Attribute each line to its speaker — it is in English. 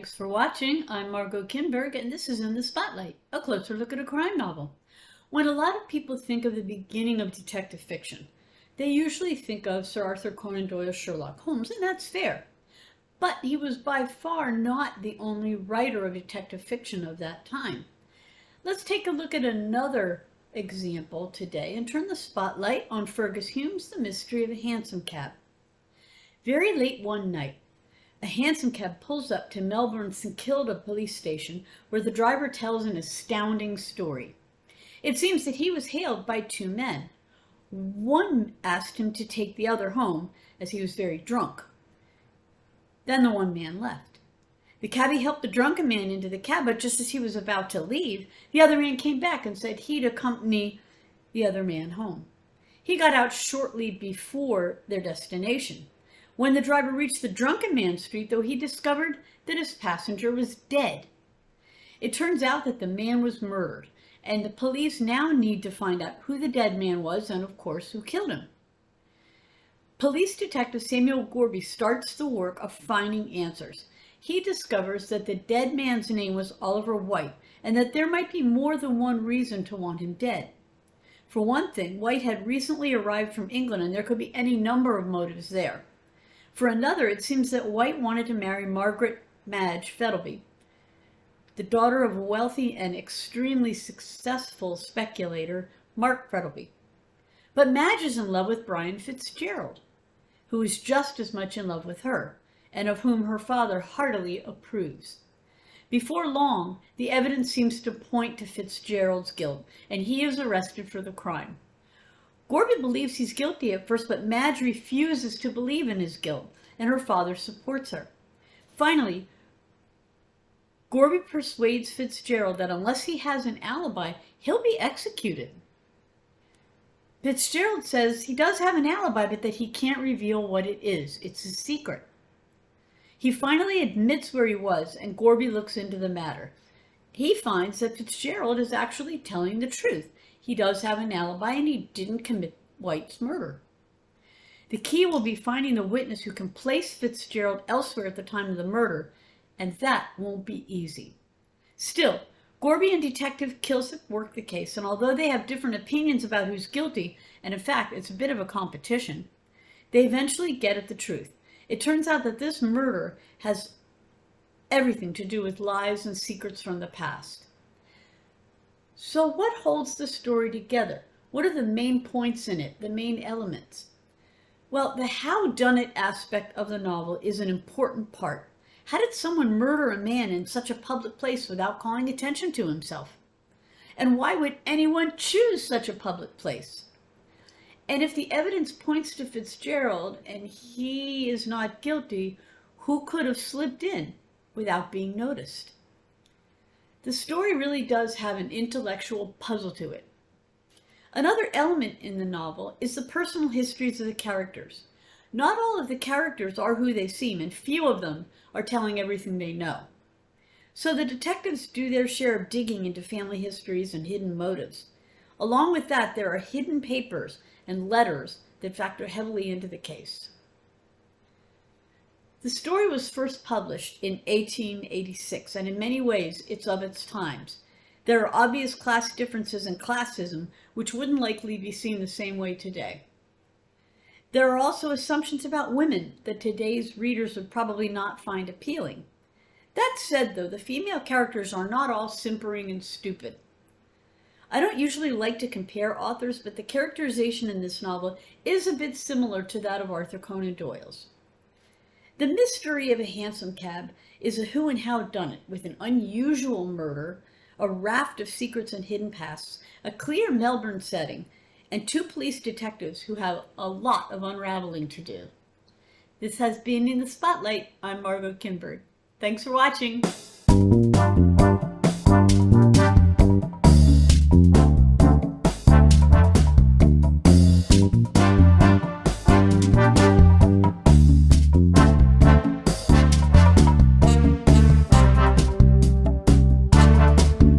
Speaker 1: Thanks for watching. I'm Margot Kinberg, and this is In the Spotlight, a closer look at a crime novel. When a lot of people think of the beginning of detective fiction, they usually think of Sir Arthur Conan Doyle's Sherlock Holmes, and that's fair. But he was by far not the only writer of detective fiction of that time. Let's take a look at another example today and turn the spotlight on Fergus Hume's The Mystery of a Hansom Cab. Very late one night, a hansom cab pulls up to Melbourne's St Kilda police station, where the driver tells an astounding story. It seems that he was hailed by two men. One asked him to take the other home, as he was very drunk. Then the one man left. The cabbie helped the drunken man into the cab, but just as he was about to leave, the other man came back and said he'd accompany the other man home. He got out shortly before their destination. When the driver reached the drunken man's street, though, he discovered that his passenger was dead. It turns out that the man was murdered, and the police now need to find out who the dead man was and, of course, who killed him. Police Detective Samuel Gorby starts the work of finding answers. He discovers that the dead man's name was Oliver White, and that there might be more than one reason to want him dead. For one thing, White had recently arrived from England, and there could be any number of motives there. For another, it seems that White wanted to marry Margaret Madge Fettlby, the daughter of a wealthy and extremely successful speculator, Mark Fettlby. But Madge is in love with Brian Fitzgerald, who is just as much in love with her, and of whom her father heartily approves. Before long, the evidence seems to point to Fitzgerald's guilt, and he is arrested for the crime. Gorby believes he's guilty at first, but Madge refuses to believe in his guilt, and her father supports her. Finally, Gorby persuades Fitzgerald that unless he has an alibi, he'll be executed. Fitzgerald says he does have an alibi, but that he can't reveal what it is. It's a secret. He finally admits where he was, and Gorby looks into the matter. He finds that Fitzgerald is actually telling the truth. He does have an alibi, and he didn't commit White's murder. The key will be finding the witness who can place Fitzgerald elsewhere at the time of the murder, and that won't be easy. Still, Gorby and Detective Kilsip work the case, and although they have different opinions about who's guilty, and in fact it's a bit of a competition, they eventually get at the truth. It turns out that this murder has everything to do with lies and secrets from the past. So what holds the story together? What are the main points in it, the main elements? Well, the how-done-it aspect of the novel is an important part. How did someone murder a man in such a public place without calling attention to himself? And why would anyone choose such a public place? And if the evidence points to Fitzgerald and he is not guilty, who could have slipped in without being noticed? The story really does have an intellectual puzzle to it. Another element in the novel is the personal histories of the characters. Not all of the characters are who they seem, and few of them are telling everything they know. So the detectives do their share of digging into family histories and hidden motives. Along with that, there are hidden papers and letters that factor heavily into the case. The story was first published in 1886, and in many ways it's of its times. There are obvious class differences and classism, which wouldn't likely be seen the same way today. There are also assumptions about women that today's readers would probably not find appealing. That said, though, the female characters are not all simpering and stupid. I don't usually like to compare authors, but the characterization in this novel is a bit similar to that of Arthur Conan Doyle's. The Mystery of a Hansom Cab is a who and how done it, with an unusual murder, a raft of secrets and hidden pasts, a clear Melbourne setting, and two police detectives who have a lot of unraveling to do. This has been In the Spotlight. I'm Margot Kinberg. Thanks for watching.